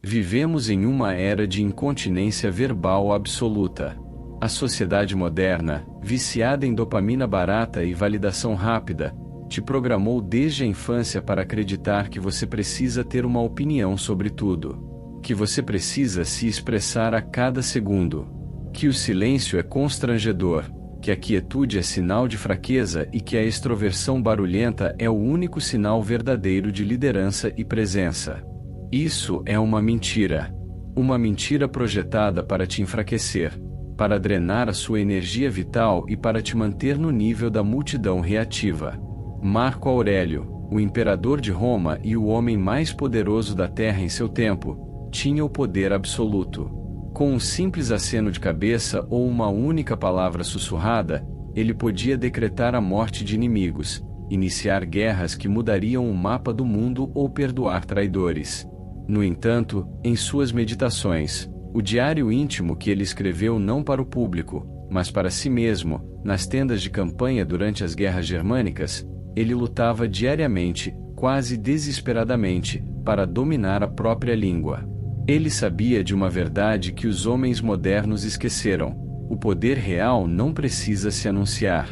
Vivemos em uma era de incontinência verbal absoluta. A sociedade moderna, viciada em dopamina barata e validação rápida, te programou desde a infância para acreditar que você precisa ter uma opinião sobre tudo. Que você precisa se expressar a cada segundo. Que o silêncio é constrangedor, que a quietude é sinal de fraqueza e que a extroversão barulhenta é o único sinal verdadeiro de liderança e presença. Isso é uma mentira. Uma mentira projetada para te enfraquecer, para drenar a sua energia vital e para te manter no nível da multidão reativa. Marco Aurélio, o imperador de Roma e o homem mais poderoso da Terra em seu tempo, tinha o poder absoluto. Com um simples aceno de cabeça ou uma única palavra sussurrada, ele podia decretar a morte de inimigos, iniciar guerras que mudariam o mapa do mundo ou perdoar traidores. No entanto, em suas meditações, o diário íntimo que ele escreveu não para o público, mas para si mesmo, nas tendas de campanha durante as guerras germânicas, ele lutava diariamente, quase desesperadamente, para dominar a própria língua. Ele sabia de uma verdade que os homens modernos esqueceram: o poder real não precisa se anunciar.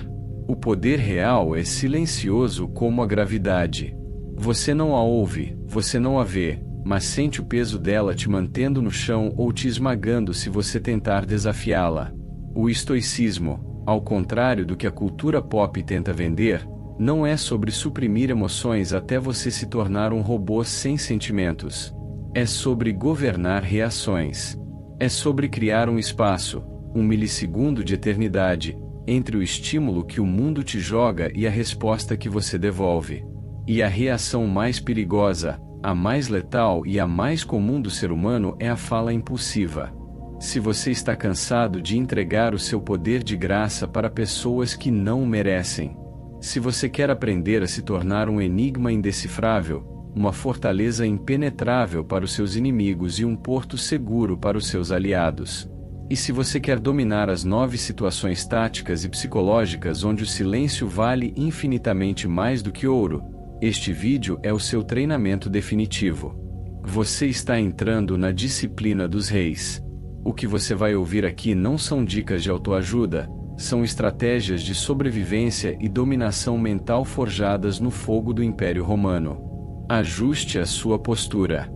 O poder real é silencioso como a gravidade. Você não a ouve, você não a vê, mas sente o peso dela te mantendo no chão ou te esmagando se você tentar desafiá-la. O estoicismo, ao contrário do que a cultura pop tenta vender, não é sobre suprimir emoções até você se tornar um robô sem sentimentos. É sobre governar reações. É sobre criar um espaço, um milissegundo de eternidade, entre o estímulo que o mundo te joga e a resposta que você devolve. E a reação mais perigosa, a mais letal e a mais comum do ser humano é a fala impulsiva. Se você está cansado de entregar o seu poder de graça para pessoas que não o merecem. Se você quer aprender a se tornar um enigma indecifrável, uma fortaleza impenetrável para os seus inimigos e um porto seguro para os seus aliados. E se você quer dominar as 9 situações táticas e psicológicas onde o silêncio vale infinitamente mais do que ouro, este vídeo é o seu treinamento definitivo. Você está entrando na disciplina dos reis. O que você vai ouvir aqui não são dicas de autoajuda, são estratégias de sobrevivência e dominação mental forjadas no fogo do Império Romano. Ajuste a sua postura.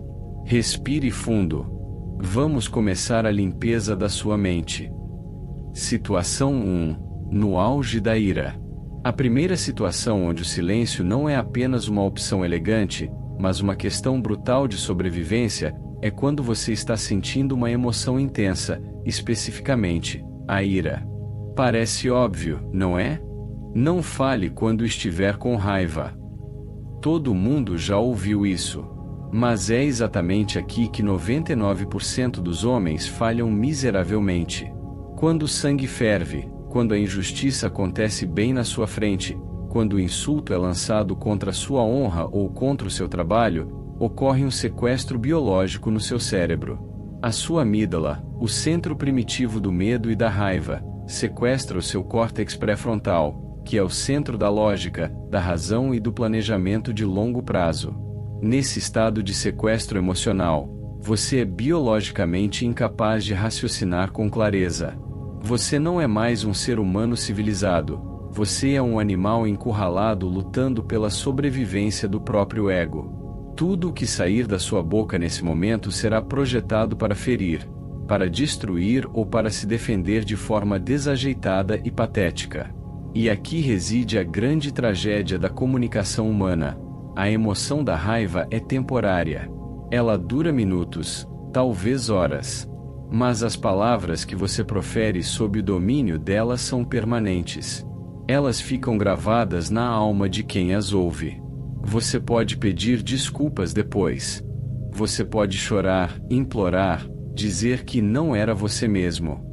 Respire fundo. Vamos começar a limpeza da sua mente. Situação 1. No auge da ira. A primeira situação onde o silêncio não é apenas uma opção elegante, mas uma questão brutal de sobrevivência, é quando você está sentindo uma emoção intensa, especificamente, a ira. Parece óbvio, não é? Não fale quando estiver com raiva. Todo mundo já ouviu isso. Mas é exatamente aqui que 99% dos homens falham miseravelmente. Quando o sangue ferve, quando a injustiça acontece bem na sua frente, quando o insulto é lançado contra a sua honra ou contra o seu trabalho, ocorre um sequestro biológico no seu cérebro. A sua amígdala, o centro primitivo do medo e da raiva, sequestra o seu córtex pré-frontal, que é o centro da lógica, da razão e do planejamento de longo prazo. Nesse estado de sequestro emocional, você é biologicamente incapaz de raciocinar com clareza. Você não é mais um ser humano civilizado, você é um animal encurralado lutando pela sobrevivência do próprio ego. Tudo o que sair da sua boca nesse momento será projetado para ferir, para destruir ou para se defender de forma desajeitada e patética. E aqui reside a grande tragédia da comunicação humana. A emoção da raiva é temporária. Ela dura minutos, talvez horas. Mas as palavras que você profere sob o domínio delas são permanentes. Elas ficam gravadas na alma de quem as ouve. Você pode pedir desculpas depois. Você pode chorar, implorar, dizer que não era você mesmo.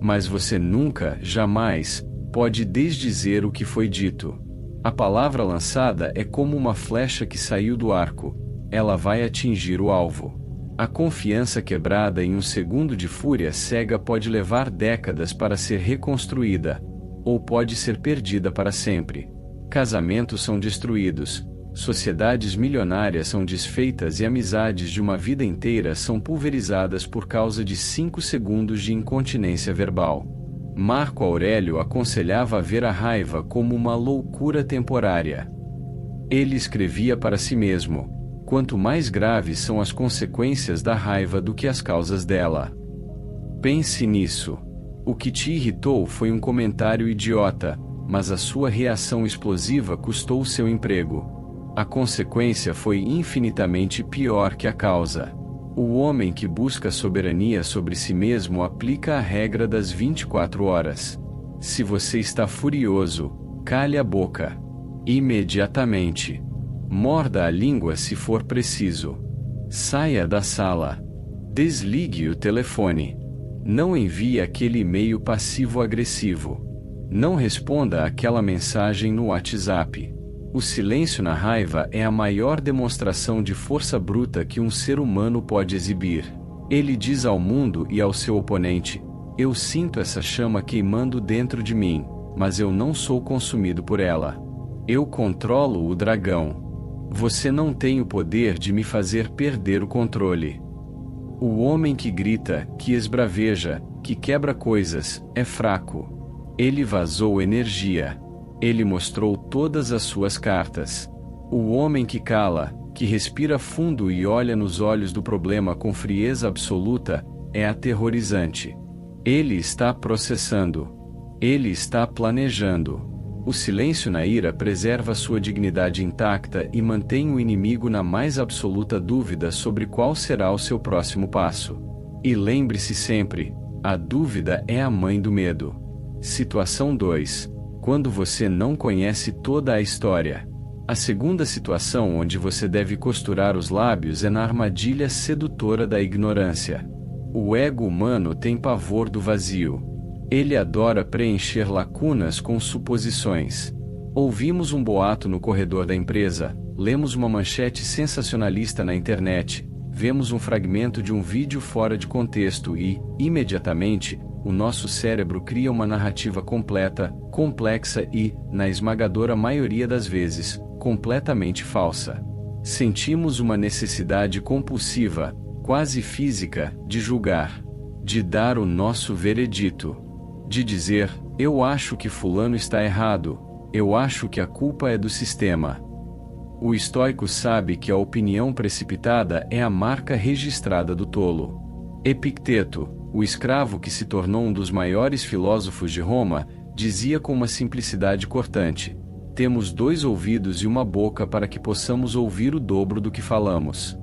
Mas você nunca, jamais, pode desdizer o que foi dito. A palavra lançada é como uma flecha que saiu do arco. Ela vai atingir o alvo. A confiança quebrada em um segundo de fúria cega pode levar décadas para ser reconstruída, ou pode ser perdida para sempre. Casamentos são destruídos, Sociedades milionárias são desfeitas e amizades de uma vida inteira são pulverizadas por causa de 5 segundos de incontinência verbal. Marco Aurélio aconselhava ver a raiva como uma loucura temporária. Ele escrevia para si mesmo: quanto mais graves são as consequências da raiva do que as causas dela. Pense nisso. O que te irritou foi um comentário idiota, mas a sua reação explosiva custou seu emprego. A consequência foi infinitamente pior que a causa. O homem que busca soberania sobre si mesmo aplica a regra das 24 horas. Se você está furioso, cale a boca. Imediatamente. Morda a língua se for preciso. Saia da sala. Desligue o telefone. Não envie aquele e-mail passivo-agressivo. Não responda àquela mensagem no WhatsApp. O silêncio na raiva é a maior demonstração de força bruta que um ser humano pode exibir. Ele diz ao mundo e ao seu oponente: eu sinto essa chama queimando dentro de mim, mas eu não sou consumido por ela. Eu controlo o dragão. Você não tem o poder de me fazer perder o controle. O homem que grita, que esbraveja, que quebra coisas, é fraco. Ele vazou energia. Ele mostrou todas as suas cartas. O homem que cala, que respira fundo e olha nos olhos do problema com frieza absoluta, é aterrorizante. Ele está processando. Ele está planejando. O silêncio na ira preserva sua dignidade intacta e mantém o inimigo na mais absoluta dúvida sobre qual será o seu próximo passo. E lembre-se sempre: a dúvida é a mãe do medo. Situação 2. Quando você não conhece toda a história. A segunda situação onde você deve costurar os lábios é na armadilha sedutora da ignorância. O ego humano tem pavor do vazio. Ele adora preencher lacunas com suposições. Ouvimos um boato no corredor da empresa, lemos uma manchete sensacionalista na internet, vemos um fragmento de um vídeo fora de contexto e, imediatamente, o nosso cérebro cria uma narrativa completa, complexa e, na esmagadora maioria das vezes, completamente falsa. Sentimos uma necessidade compulsiva, quase física, de julgar, de dar o nosso veredito, de dizer: eu acho que fulano está errado, eu acho que a culpa é do sistema. O estoico sabe que a opinião precipitada é a marca registrada do tolo. Epicteto, o escravo que se tornou um dos maiores filósofos de Roma, dizia com uma simplicidade cortante: temos 2 ouvidos e uma boca para que possamos ouvir o dobro do que falamos.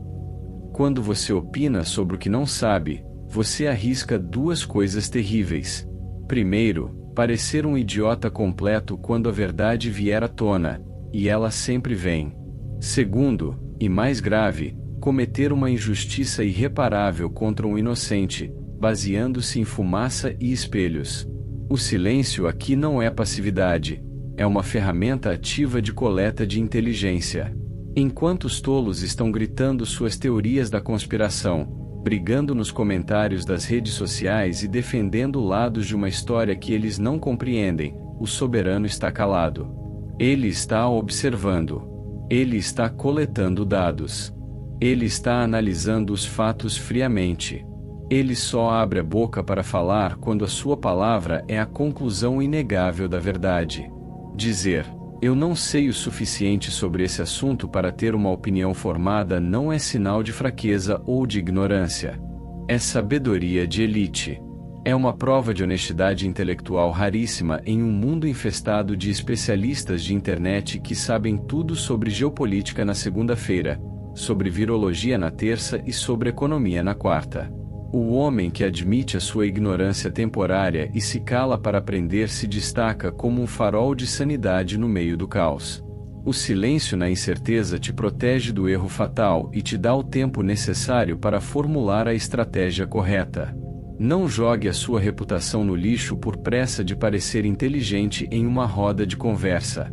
Quando você opina sobre o que não sabe, você arrisca 2 coisas terríveis. Primeiro, parecer um idiota completo quando a verdade vier à tona, e ela sempre vem. Segundo, e mais grave, cometer uma injustiça irreparável contra um inocente, baseando-se em fumaça e espelhos. O silêncio aqui não é passividade, é uma ferramenta ativa de coleta de inteligência. Enquanto os tolos estão gritando suas teorias da conspiração, brigando nos comentários das redes sociais e defendendo lados de uma história que eles não compreendem, o soberano está calado. Ele está observando. Ele está coletando dados. Ele está analisando os fatos friamente. Ele só abre a boca para falar quando a sua palavra é a conclusão inegável da verdade. Dizer: eu não sei o suficiente sobre esse assunto para ter uma opinião formada não é sinal de fraqueza ou de ignorância. É sabedoria de elite. É uma prova de honestidade intelectual raríssima em um mundo infestado de especialistas de internet que sabem tudo sobre geopolítica na segunda-feira, sobre virologia na terça e sobre economia na quarta. O homem que admite a sua ignorância temporária e se cala para aprender se destaca como um farol de sanidade no meio do caos. O silêncio na incerteza te protege do erro fatal e te dá o tempo necessário para formular a estratégia correta. Não jogue a sua reputação no lixo por pressa de parecer inteligente em uma roda de conversa.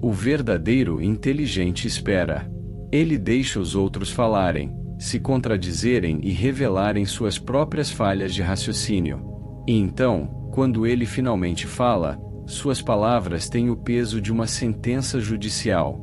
O verdadeiro inteligente espera. Ele deixa os outros falarem, se contradizerem e revelarem suas próprias falhas de raciocínio. E então, quando ele finalmente fala, suas palavras têm o peso de uma sentença judicial.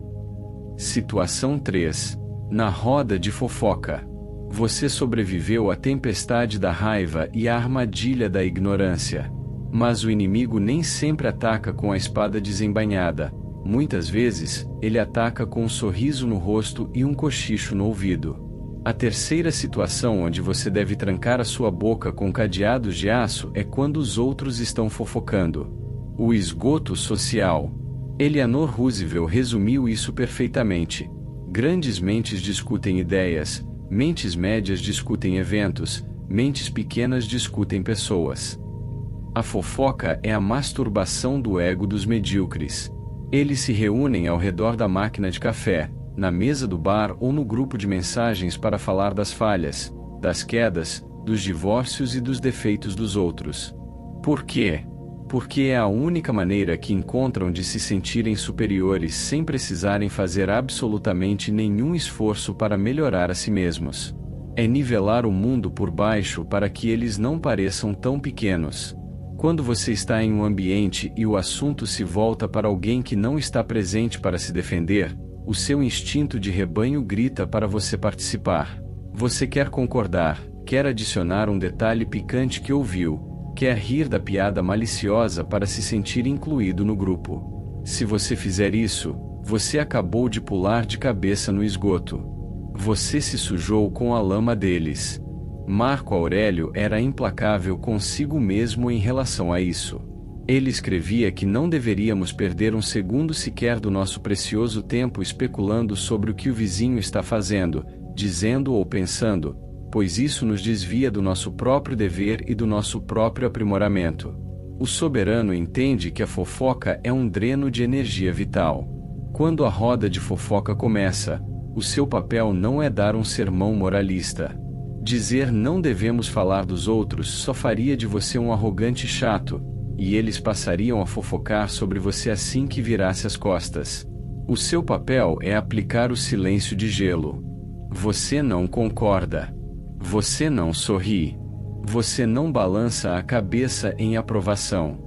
Situação 3. Na roda de fofoca. Você sobreviveu à tempestade da raiva e à armadilha da ignorância. Mas o inimigo nem sempre ataca com a espada desembainhada. Muitas vezes, ele ataca com um sorriso no rosto e um cochicho no ouvido. A terceira situação onde você deve trancar a sua boca com cadeados de aço é quando os outros estão fofocando. O esgoto social. Eleanor Roosevelt resumiu isso perfeitamente. Grandes mentes discutem ideias, mentes médias discutem eventos, mentes pequenas discutem pessoas. A fofoca é a masturbação do ego dos medíocres. Eles se reúnem ao redor da máquina de café, na mesa do bar ou no grupo de mensagens para falar das falhas, das quedas, dos divórcios e dos defeitos dos outros. Por quê? Porque é a única maneira que encontram de se sentirem superiores sem precisarem fazer absolutamente nenhum esforço para melhorar a si mesmos. É nivelar o mundo por baixo para que eles não pareçam tão pequenos. Quando você está em um ambiente e o assunto se volta para alguém que não está presente para se defender, o seu instinto de rebanho grita para você participar. Você quer concordar, quer adicionar um detalhe picante que ouviu, quer rir da piada maliciosa para se sentir incluído no grupo. Se você fizer isso, você acabou de pular de cabeça no esgoto. Você se sujou com a lama deles. Marco Aurélio era implacável consigo mesmo em relação a isso. Ele escrevia que não deveríamos perder um segundo sequer do nosso precioso tempo especulando sobre o que o vizinho está fazendo, dizendo ou pensando, pois isso nos desvia do nosso próprio dever e do nosso próprio aprimoramento. O soberano entende que a fofoca é um dreno de energia vital. Quando a roda de fofoca começa, o seu papel não é dar um sermão moralista. Dizer não devemos falar dos outros só faria de você um arrogante chato, e eles passariam a fofocar sobre você assim que virasse as costas. O seu papel é aplicar o silêncio de gelo. Você não concorda. Você não sorri. Você não balança a cabeça em aprovação.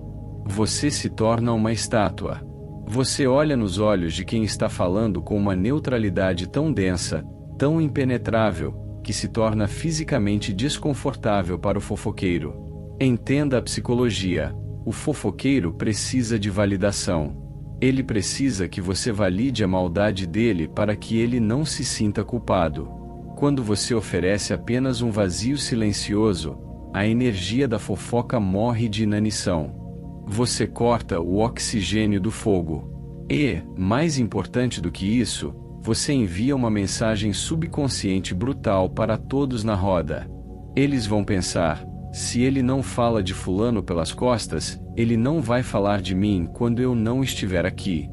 Você se torna uma estátua. Você olha nos olhos de quem está falando com uma neutralidade tão densa, tão impenetrável, que se torna fisicamente desconfortável para o fofoqueiro. Entenda a psicologia. O fofoqueiro precisa de validação. Ele precisa que você valide a maldade dele para que ele não se sinta culpado. Quando você oferece apenas um vazio silencioso, a energia da fofoca morre de inanição. Você corta o oxigênio do fogo. E, mais importante do que isso, você envia uma mensagem subconsciente brutal para todos na roda. Eles vão pensar: se ele não fala de fulano pelas costas, ele não vai falar de mim quando eu não estiver aqui.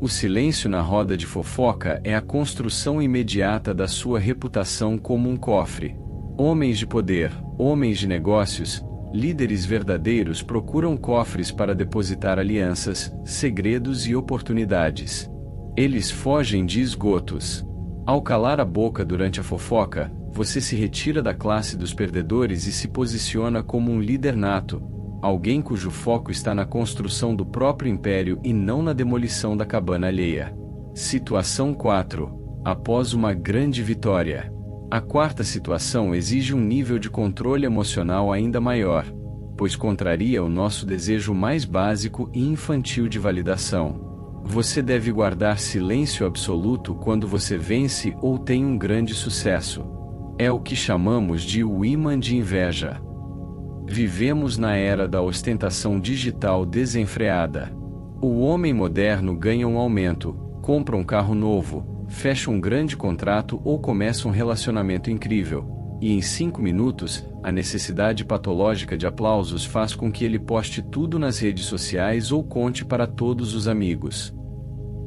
O silêncio na roda de fofoca é a construção imediata da sua reputação como um cofre. Homens de poder, homens de negócios, líderes verdadeiros procuram cofres para depositar alianças, segredos e oportunidades. Eles fogem de esgotos. Ao calar a boca durante a fofoca, você se retira da classe dos perdedores e se posiciona como um líder nato, alguém cujo foco está na construção do próprio império e não na demolição da cabana alheia. Situação 4. Após uma grande vitória. A quarta situação exige um nível de controle emocional ainda maior, pois contraria o nosso desejo mais básico e infantil de validação. Você deve guardar silêncio absoluto quando você vence ou tem um grande sucesso. É o que chamamos de o ímã de inveja. Vivemos na era da ostentação digital desenfreada. O homem moderno ganha um aumento, compra um carro novo, fecha um grande contrato ou começa um relacionamento incrível, e em 5 minutos, a necessidade patológica de aplausos faz com que ele poste tudo nas redes sociais ou conte para todos os amigos.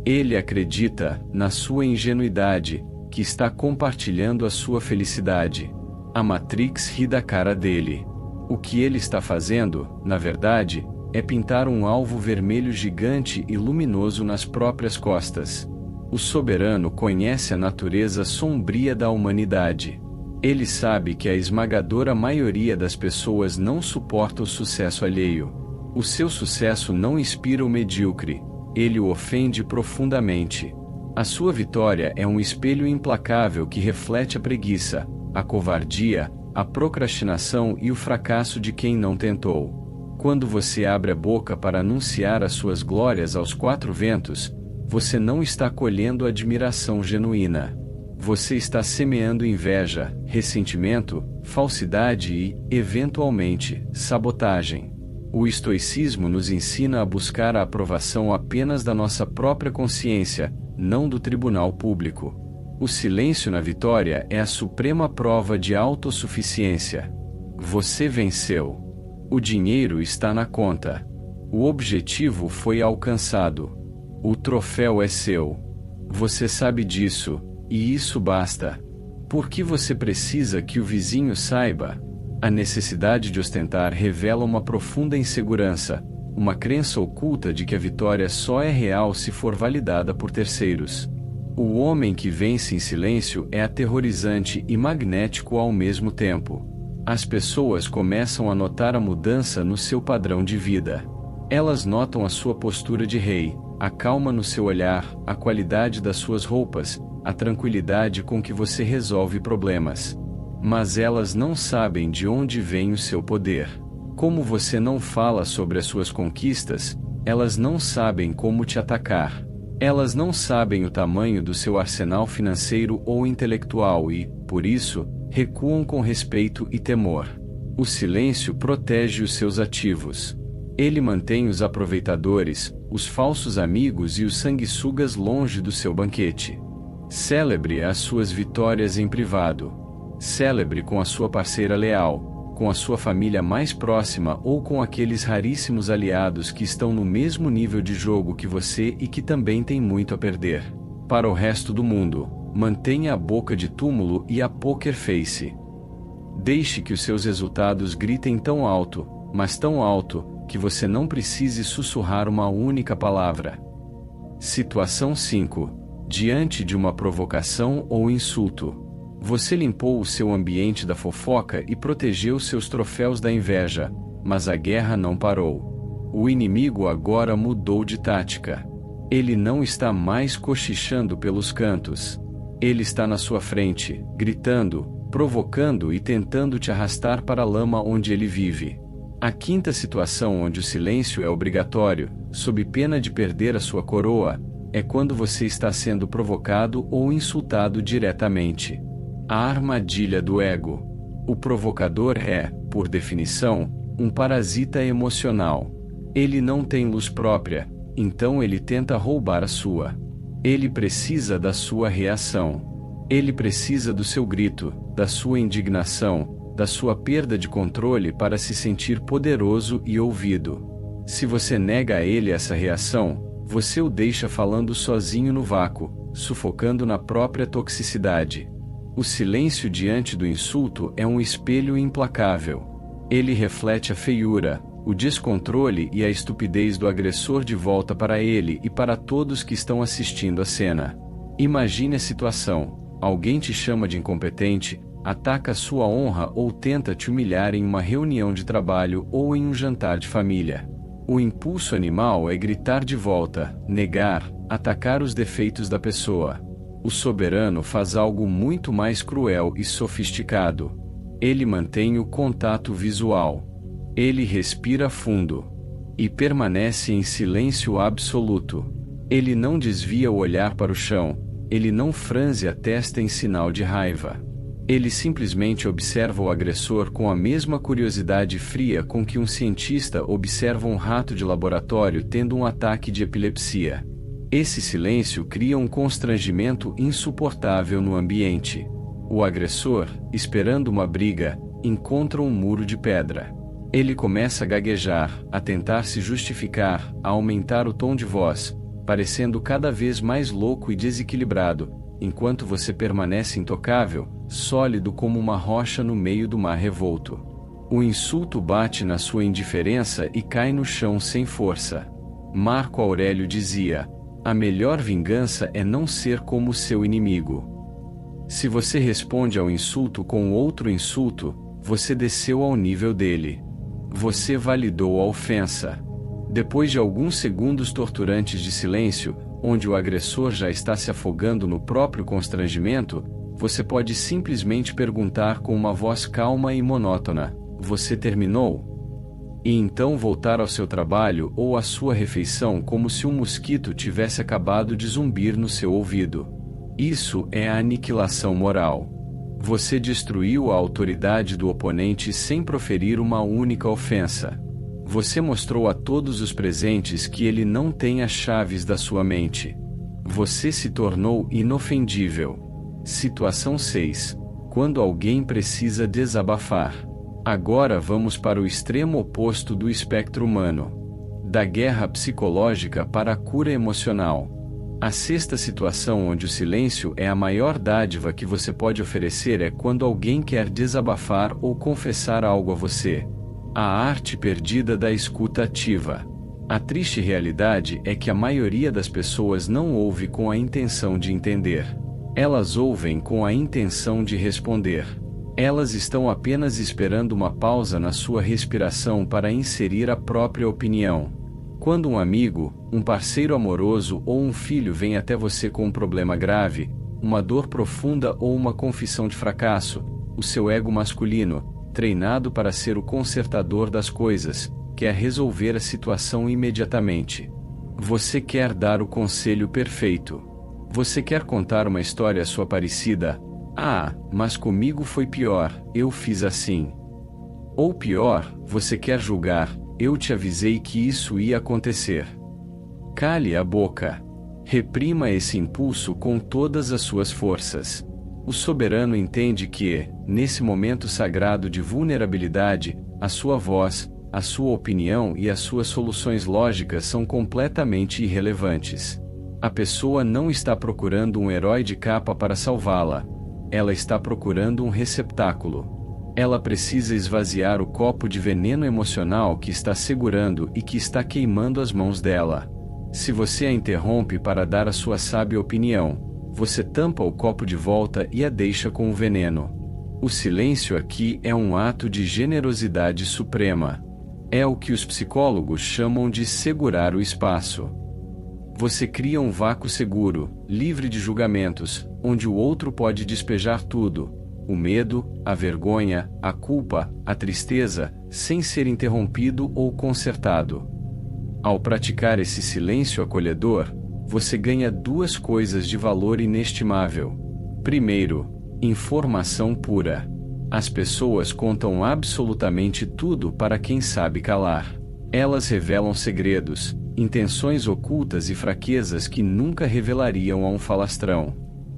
Ele acredita, na sua ingenuidade, que está compartilhando a sua felicidade. A Matrix ri da cara dele. O que ele está fazendo, na verdade, é pintar um alvo vermelho gigante e luminoso nas próprias costas. O soberano conhece a natureza sombria da humanidade. Ele sabe que a esmagadora maioria das pessoas não suporta o sucesso alheio. O seu sucesso não inspira o medíocre, ele o ofende profundamente. A sua vitória é um espelho implacável que reflete a preguiça, a covardia, a procrastinação e o fracasso de quem não tentou. Quando você abre a boca para anunciar as suas glórias aos quatro ventos, você não está colhendo admiração genuína. Você está semeando inveja, ressentimento, falsidade e, eventualmente, sabotagem. O estoicismo nos ensina a buscar a aprovação apenas da nossa própria consciência, não do tribunal público. O silêncio na vitória é a suprema prova de autossuficiência. Você venceu. O dinheiro está na conta. O objetivo foi alcançado. O troféu é seu. Você sabe disso, e isso basta. Por que você precisa que o vizinho saiba? A necessidade de ostentar revela uma profunda insegurança, uma crença oculta de que a vitória só é real se for validada por terceiros. O homem que vence em silêncio é aterrorizante e magnético ao mesmo tempo. As pessoas começam a notar a mudança no seu padrão de vida. Elas notam a sua postura de rei, a calma no seu olhar, a qualidade das suas roupas, a tranquilidade com que você resolve problemas. Mas elas não sabem de onde vem o seu poder. Como você não fala sobre as suas conquistas, elas não sabem como te atacar. Elas não sabem o tamanho do seu arsenal financeiro ou intelectual e, por isso, recuam com respeito e temor. O silêncio protege os seus ativos. Ele mantém os aproveitadores, os falsos amigos e os sanguessugas longe do seu banquete. Celebre as suas vitórias em privado. Celebre com a sua parceira leal, com a sua família mais próxima ou com aqueles raríssimos aliados que estão no mesmo nível de jogo que você e que também têm muito a perder. Para o resto do mundo, mantenha a boca de túmulo e a poker face. Deixe que os seus resultados gritem tão alto, mas tão alto, que você não precise sussurrar uma única palavra. Situação 5. Diante de uma provocação ou insulto. Você limpou o seu ambiente da fofoca e protegeu seus troféus da inveja, mas a guerra não parou. O inimigo agora mudou de tática. Ele não está mais cochichando pelos cantos. Ele está na sua frente, gritando, provocando e tentando te arrastar para a lama onde ele vive. A quinta situação onde o silêncio é obrigatório, sob pena de perder a sua coroa, é quando você está sendo provocado ou insultado diretamente. A armadilha do ego. O provocador é, por definição, um parasita emocional. Ele não tem luz própria, então ele tenta roubar a sua. Ele precisa da sua reação. Ele precisa do seu grito, da sua indignação, da sua perda de controle para se sentir poderoso e ouvido. Se você nega a ele essa reação, você o deixa falando sozinho no vácuo, sufocando na própria toxicidade. O silêncio diante do insulto é um espelho implacável. Ele reflete a feiura, o descontrole e a estupidez do agressor de volta para ele e para todos que estão assistindo a cena. Imagine a situação: alguém te chama de incompetente, ataca sua honra ou tenta te humilhar em uma reunião de trabalho ou em um jantar de família. O impulso animal é gritar de volta, negar, atacar os defeitos da pessoa. O soberano faz algo muito mais cruel e sofisticado. Ele mantém o contato visual. Ele respira fundo. E permanece em silêncio absoluto. Ele não desvia o olhar para o chão. Ele não franze a testa em sinal de raiva. Ele simplesmente observa o agressor com a mesma curiosidade fria com que um cientista observa um rato de laboratório tendo um ataque de epilepsia. Esse silêncio cria um constrangimento insuportável no ambiente. O agressor, esperando uma briga, encontra um muro de pedra. Ele começa a gaguejar, a tentar se justificar, a aumentar o tom de voz, parecendo cada vez mais louco e desequilibrado, enquanto você permanece intocável, sólido como uma rocha no meio do mar revolto. O insulto bate na sua indiferença e cai no chão sem força. Marco Aurélio dizia: a melhor vingança é não ser como seu inimigo. Se você responde ao insulto com outro insulto, você desceu ao nível dele. Você validou a ofensa. Depois de alguns segundos torturantes de silêncio, onde o agressor já está se afogando no próprio constrangimento, você pode simplesmente perguntar com uma voz calma e monótona: "Você terminou?" E então voltar ao seu trabalho ou à sua refeição como se um mosquito tivesse acabado de zumbir no seu ouvido. Isso é a aniquilação moral. Você destruiu a autoridade do oponente sem proferir uma única ofensa. Você mostrou a todos os presentes que ele não tem as chaves da sua mente. Você se tornou inofendível. Situação 6. Quando alguém precisa desabafar. Agora vamos para o extremo oposto do espectro humano. Da guerra psicológica para a cura emocional. A sexta situação onde o silêncio é a maior dádiva que você pode oferecer é quando alguém quer desabafar ou confessar algo a você. A arte perdida da escuta ativa. A triste realidade é que a maioria das pessoas não ouve com a intenção de entender. Elas ouvem com a intenção de responder. Elas estão apenas esperando uma pausa na sua respiração para inserir a própria opinião. Quando um amigo, um parceiro amoroso ou um filho vem até você com um problema grave, uma dor profunda ou uma confissão de fracasso, o seu ego masculino, treinado para ser o consertador das coisas, quer resolver a situação imediatamente. Você quer dar o conselho perfeito. Você quer contar uma história sua parecida: "Ah, mas comigo foi pior, eu fiz assim." Ou pior, você quer julgar: "Eu te avisei que isso ia acontecer." Cale a boca. Reprima esse impulso com todas as suas forças. O soberano entende que, nesse momento sagrado de vulnerabilidade, a sua voz, a sua opinião e as suas soluções lógicas são completamente irrelevantes. A pessoa não está procurando um herói de capa para salvá-la. Ela está procurando um receptáculo. Ela precisa esvaziar o copo de veneno emocional que está segurando e que está queimando as mãos dela. Se você a interrompe para dar a sua sábia opinião, você tampa o copo de volta e a deixa com o veneno. O silêncio aqui é um ato de generosidade suprema. É o que os psicólogos chamam de segurar o espaço. Você cria um vácuo seguro, livre de julgamentos, onde o outro pode despejar tudo: o medo, a vergonha, a culpa, a tristeza, sem ser interrompido ou consertado. Ao praticar esse silêncio acolhedor, você ganha duas coisas de valor inestimável. Primeiro, informação pura. As pessoas contam absolutamente tudo para quem sabe calar. Elas revelam segredos, intenções ocultas e fraquezas que nunca revelariam a um falastrão.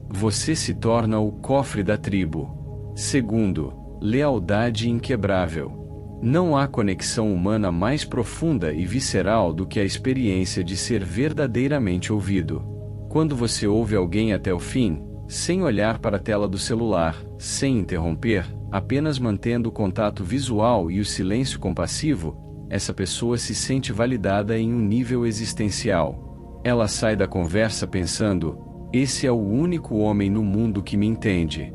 Você se torna o cofre da tribo. Segundo, lealdade inquebrável. Não há conexão humana mais profunda e visceral do que a experiência de ser verdadeiramente ouvido. Quando você ouve alguém até o fim, sem olhar para a tela do celular, sem interromper, apenas mantendo o contato visual e o silêncio compassivo, essa pessoa se sente validada em um nível existencial. Ela sai da conversa pensando: "Esse é o único homem no mundo que me entende."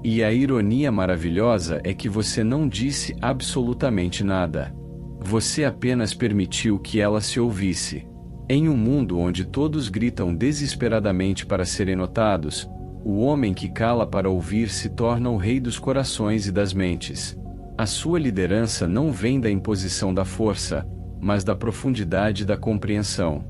E a ironia maravilhosa é que você não disse absolutamente nada. Você apenas permitiu que ela se ouvisse. Em um mundo onde todos gritam desesperadamente para serem notados, o homem que cala para ouvir se torna o rei dos corações e das mentes. A sua liderança não vem da imposição da força, mas da profundidade da compreensão.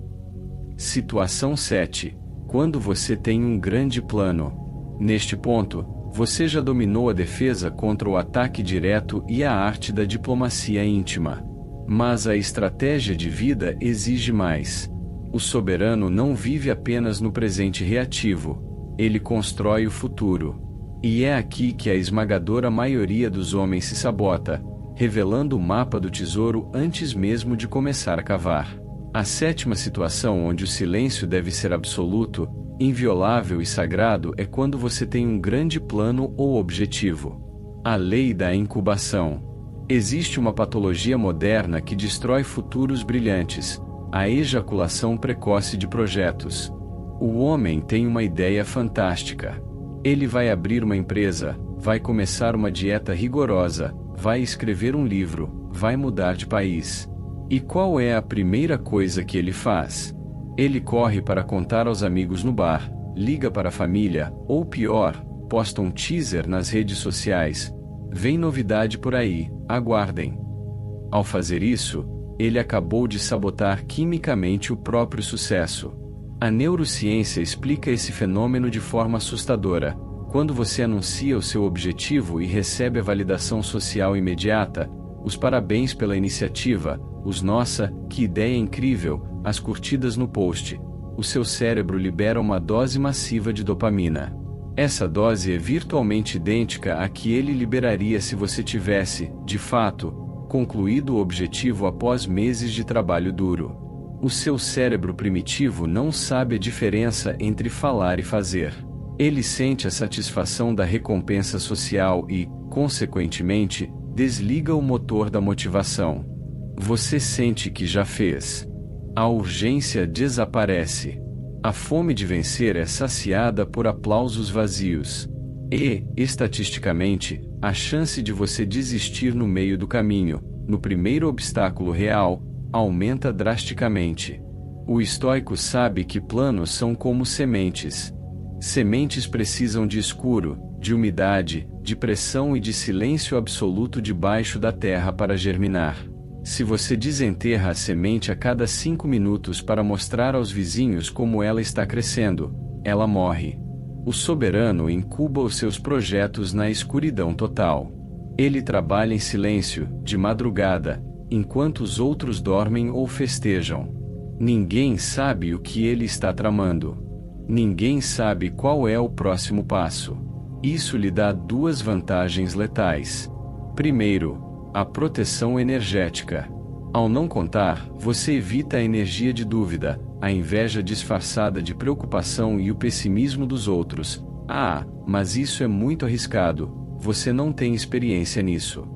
Situação 7. Quando você tem um grande plano. Neste ponto, você já dominou a defesa contra o ataque direto e a arte da diplomacia íntima. Mas a estratégia de vida exige mais. O soberano não vive apenas no presente reativo. Ele constrói o futuro. E é aqui que a esmagadora maioria dos homens se sabota, revelando o mapa do tesouro antes mesmo de começar a cavar. A sétima situação onde o silêncio deve ser absoluto, inviolável e sagrado é quando você tem um grande plano ou objetivo. A lei da incubação. Existe uma patologia moderna que destrói futuros brilhantes: a ejaculação precoce de projetos. O homem tem uma ideia fantástica. Ele vai abrir uma empresa, vai começar uma dieta rigorosa, vai escrever um livro, vai mudar de país. E qual é a primeira coisa que ele faz? Ele corre para contar aos amigos no bar, liga para a família, ou pior, posta um teaser nas redes sociais. Vem novidade por aí, aguardem. Ao fazer isso, ele acabou de sabotar quimicamente o próprio sucesso. A neurociência explica esse fenômeno de forma assustadora. Quando você anuncia o seu objetivo e recebe a validação social imediata, os parabéns pela iniciativa, os nossa, que ideia incrível, as curtidas no post, o seu cérebro libera uma dose massiva de dopamina. Essa dose é virtualmente idêntica à que ele liberaria se você tivesse, de fato, concluído o objetivo após meses de trabalho duro. O seu cérebro primitivo não sabe a diferença entre falar e fazer. Ele sente a satisfação da recompensa social e, consequentemente, desliga o motor da motivação. Você sente que já fez. A urgência desaparece. A fome de vencer é saciada por aplausos vazios. E, estatisticamente, a chance de você desistir no meio do caminho, no primeiro obstáculo real, aumenta drasticamente. O estoico sabe que planos são como sementes. Sementes precisam de escuro, de umidade, de pressão e de silêncio absoluto debaixo da terra para germinar. Se você desenterra a semente a cada 5 minutos para mostrar aos vizinhos como ela está crescendo, ela morre. O soberano incuba os seus projetos na escuridão total. Ele trabalha em silêncio, de madrugada, enquanto os outros dormem ou festejam. Ninguém sabe o que ele está tramando. Ninguém sabe qual é o próximo passo. Isso lhe dá 2 vantagens letais. Primeiro, a proteção energética. Ao não contar, você evita a energia de dúvida, a inveja disfarçada de preocupação e o pessimismo dos outros. Ah, mas isso é muito arriscado, você não tem experiência nisso.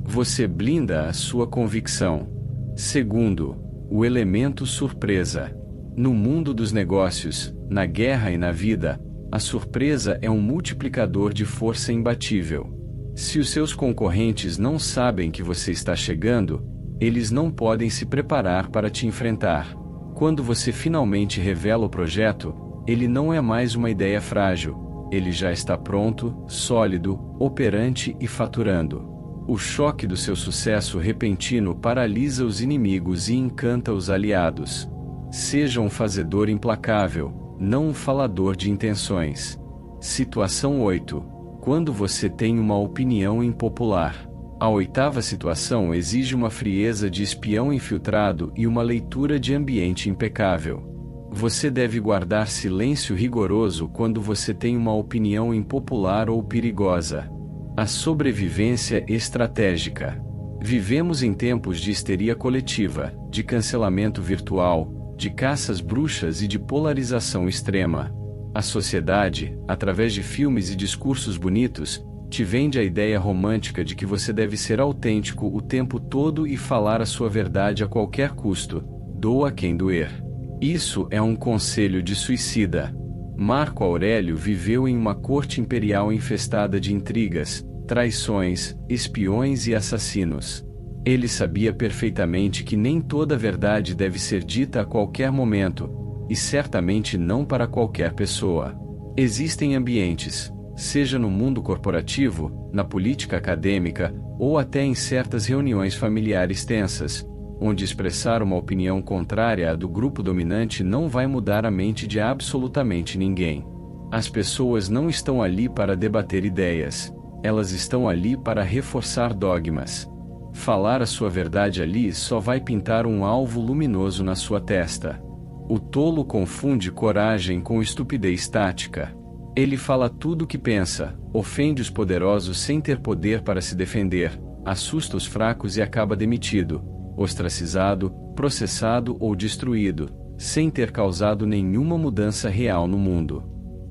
Você blinda a sua convicção. Segundo, o elemento surpresa. No mundo dos negócios, na guerra e na vida, a surpresa é um multiplicador de força imbatível. Se os seus concorrentes não sabem que você está chegando, eles não podem se preparar para te enfrentar. Quando você finalmente revela o projeto, ele não é mais uma ideia frágil, ele já está pronto, sólido, operante e faturando. O choque do seu sucesso repentino paralisa os inimigos e encanta os aliados. Seja um fazedor implacável, não um falador de intenções. Situação 8. Quando você tem uma opinião impopular. A 8ª situação exige uma frieza de espião infiltrado e uma leitura de ambiente impecável. Você deve guardar silêncio rigoroso quando você tem uma opinião impopular ou perigosa. A sobrevivência estratégica. Vivemos em tempos de histeria coletiva, de cancelamento virtual, de caças bruxas e de polarização extrema. A sociedade, através de filmes e discursos bonitos, te vende a ideia romântica de que você deve ser autêntico o tempo todo e falar a sua verdade a qualquer custo, doa quem doer. Isso é um conselho de suicida. Marco Aurélio viveu em uma corte imperial infestada de intrigas, traições, espiões e assassinos. Ele sabia perfeitamente que nem toda verdade deve ser dita a qualquer momento, e certamente não para qualquer pessoa. Existem ambientes, seja no mundo corporativo, na política acadêmica, ou até em certas reuniões familiares tensas, onde expressar uma opinião contrária à do grupo dominante não vai mudar a mente de absolutamente ninguém. As pessoas não estão ali para debater ideias, elas estão ali para reforçar dogmas. Falar a sua verdade ali só vai pintar um alvo luminoso na sua testa. O tolo confunde coragem com estupidez tática. Ele fala tudo o que pensa, ofende os poderosos sem ter poder para se defender, assusta os fracos e acaba demitido, ostracizado, processado ou destruído, sem ter causado nenhuma mudança real no mundo.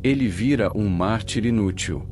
Ele vira um mártir inútil.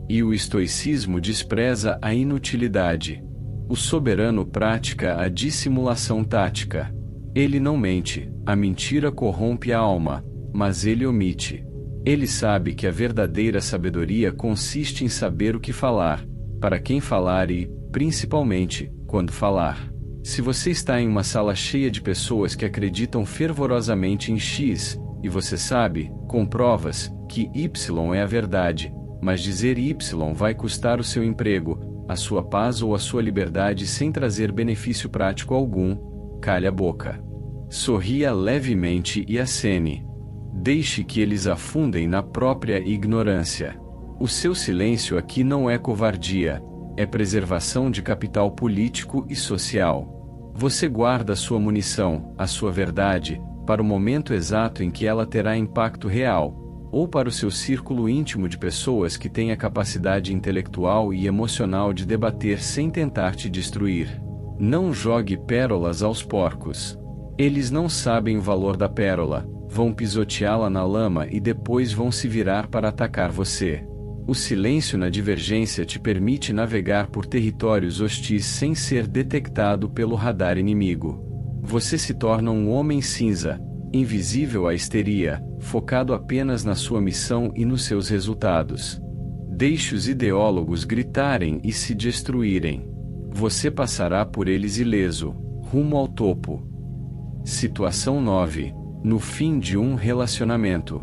E o estoicismo despreza a inutilidade. O soberano pratica a dissimulação tática. Ele não mente, a mentira corrompe a alma, mas ele omite. Ele sabe que a verdadeira sabedoria consiste em saber o que falar, para quem falar e, principalmente, quando falar. Se você está em uma sala cheia de pessoas que acreditam fervorosamente em X, e você sabe, com provas, que Y é a verdade, mas dizer Y vai custar o seu emprego, a sua paz ou a sua liberdade sem trazer benefício prático algum, calhe a boca. Sorria levemente e acene. Deixe que eles afundem na própria ignorância. O seu silêncio aqui não é covardia, é preservação de capital político e social. Você guarda sua munição, a sua verdade, para o momento exato em que ela terá impacto real, ou para o seu círculo íntimo de pessoas que têm a capacidade intelectual e emocional de debater sem tentar te destruir. Não jogue pérolas aos porcos. Eles não sabem o valor da pérola, vão pisoteá-la na lama e depois vão se virar para atacar você. O silêncio na divergência te permite navegar por territórios hostis sem ser detectado pelo radar inimigo. Você se torna um homem cinza, invisível à histeria, focado apenas na sua missão e nos seus resultados. Deixe os ideólogos gritarem e se destruírem. Você passará por eles ileso, rumo ao topo. Situação 9. No fim de um relacionamento.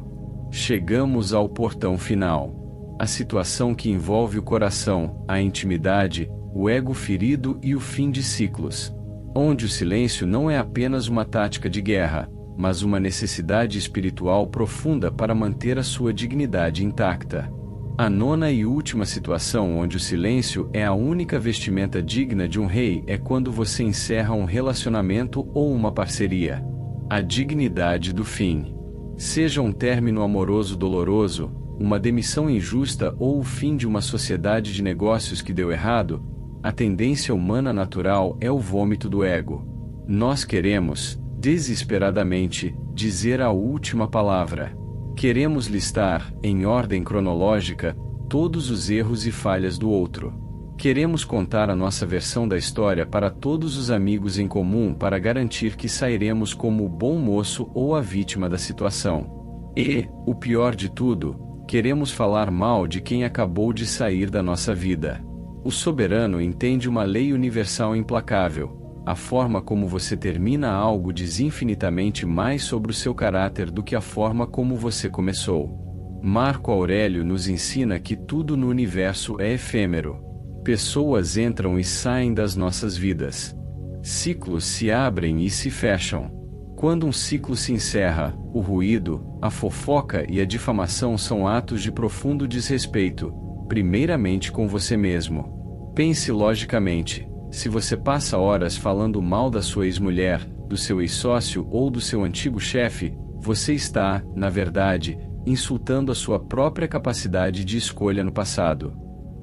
Chegamos ao portão final. A situação que envolve o coração, a intimidade, o ego ferido e o fim de ciclos. Onde o silêncio não é apenas uma tática de guerra, mas uma necessidade espiritual profunda para manter a sua dignidade intacta. A nona e última situação onde o silêncio é a única vestimenta digna de um rei é quando você encerra um relacionamento ou uma parceria. A dignidade do fim. Seja um término amoroso doloroso, uma demissão injusta ou o fim de uma sociedade de negócios que deu errado, a tendência humana natural é o vômito do ego. Nós queremos, desesperadamente, dizer a última palavra. Queremos listar, em ordem cronológica, todos os erros e falhas do outro. Queremos contar a nossa versão da história para todos os amigos em comum para garantir que sairemos como o bom moço ou a vítima da situação. E, o pior de tudo, queremos falar mal de quem acabou de sair da nossa vida. O soberano entende uma lei universal implacável. A forma como você termina algo diz infinitamente mais sobre o seu caráter do que a forma como você começou. Marco Aurélio nos ensina que tudo no universo é efêmero. Pessoas entram e saem das nossas vidas. Ciclos se abrem e se fecham. Quando um ciclo se encerra, o ruído, a fofoca e a difamação são atos de profundo desrespeito, primeiramente com você mesmo. Pense logicamente. Se você passa horas falando mal da sua ex-mulher, do seu ex-sócio ou do seu antigo chefe, você está, na verdade, insultando a sua própria capacidade de escolha no passado.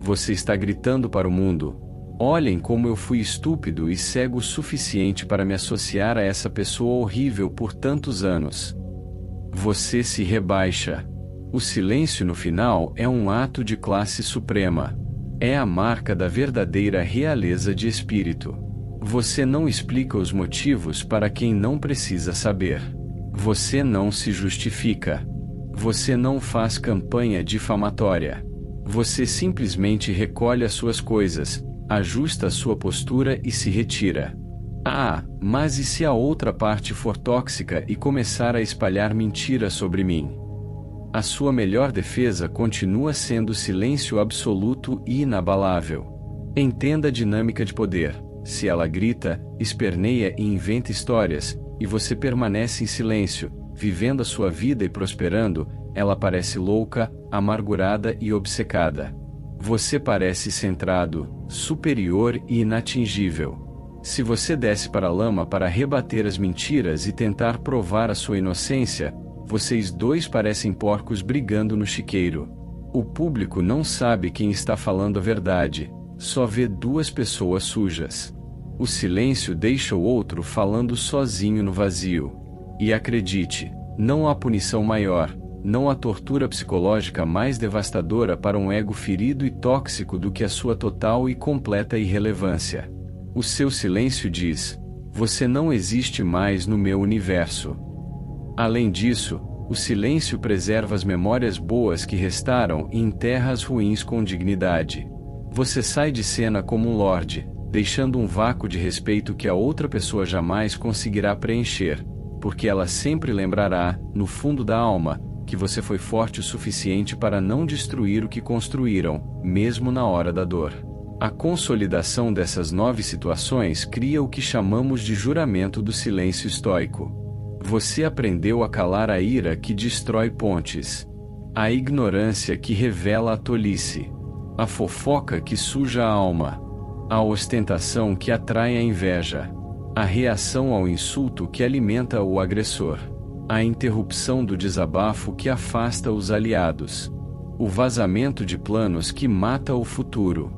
Você está gritando para o mundo: olhem como eu fui estúpido e cego o suficiente para me associar a essa pessoa horrível por tantos anos. Você se rebaixa. O silêncio no final é um ato de classe suprema. É a marca da verdadeira realeza de espírito. Você não explica os motivos para quem não precisa saber. Você não se justifica. Você não faz campanha difamatória. Você simplesmente recolhe as suas coisas, ajusta a sua postura e se retira. Ah, mas e se a outra parte for tóxica e começar a espalhar mentiras sobre mim? A sua melhor defesa continua sendo silêncio absoluto e inabalável. Entenda a dinâmica de poder. Se ela grita, esperneia e inventa histórias, e você permanece em silêncio, vivendo a sua vida e prosperando, ela parece louca, amargurada e obcecada. Você parece centrado, superior e inatingível. Se você desce para a lama para rebater as mentiras e tentar provar a sua inocência, vocês dois parecem porcos brigando no chiqueiro. O público não sabe quem está falando a verdade, só vê duas pessoas sujas. O silêncio deixa o outro falando sozinho no vazio. E acredite, não há punição maior, não há tortura psicológica mais devastadora para um ego ferido e tóxico do que a sua total e completa irrelevância. O seu silêncio diz: você não existe mais no meu universo. Além disso, o silêncio preserva as memórias boas que restaram e enterra as ruins com dignidade. Você sai de cena como um lorde, deixando um vácuo de respeito que a outra pessoa jamais conseguirá preencher, porque ela sempre lembrará, no fundo da alma, que você foi forte o suficiente para não destruir o que construíram, mesmo na hora da dor. A consolidação dessas 9 situações cria o que chamamos de juramento do silêncio estoico. Você aprendeu a calar a ira que destrói pontes, a ignorância que revela a tolice, a fofoca que suja a alma, a ostentação que atrai a inveja, a reação ao insulto que alimenta o agressor, a interrupção do desabafo que afasta os aliados, o vazamento de planos que mata o futuro,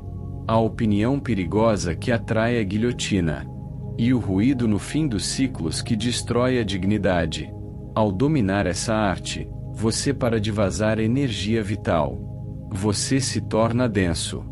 a opinião perigosa que atrai a guilhotina, e o ruído no fim dos ciclos que destrói a dignidade. Ao dominar essa arte, você para de vazar energia vital. Você se torna denso.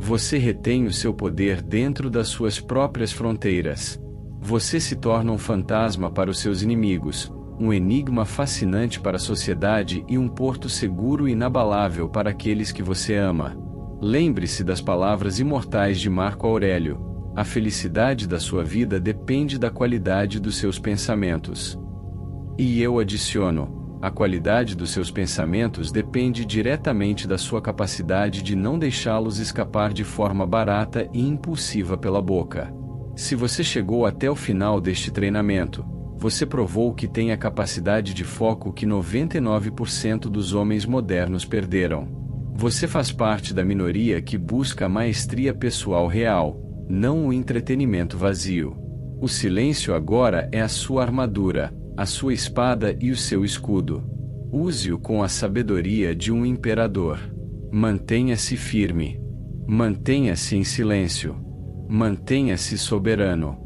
Você retém o seu poder dentro das suas próprias fronteiras. Você se torna um fantasma para os seus inimigos, um enigma fascinante para a sociedade e um porto seguro e inabalável para aqueles que você ama. Lembre-se das palavras imortais de Marco Aurélio: a felicidade da sua vida depende da qualidade dos seus pensamentos. E eu adiciono: a qualidade dos seus pensamentos depende diretamente da sua capacidade de não deixá-los escapar de forma barata e impulsiva pela boca. Se você chegou até o final deste treinamento, você provou que tem a capacidade de foco que 99% dos homens modernos perderam. Você faz parte da minoria que busca a maestria pessoal real, não o entretenimento vazio. O silêncio agora é a sua armadura, a sua espada e o seu escudo. Use-o com a sabedoria de um imperador. Mantenha-se firme. Mantenha-se em silêncio. Mantenha-se soberano.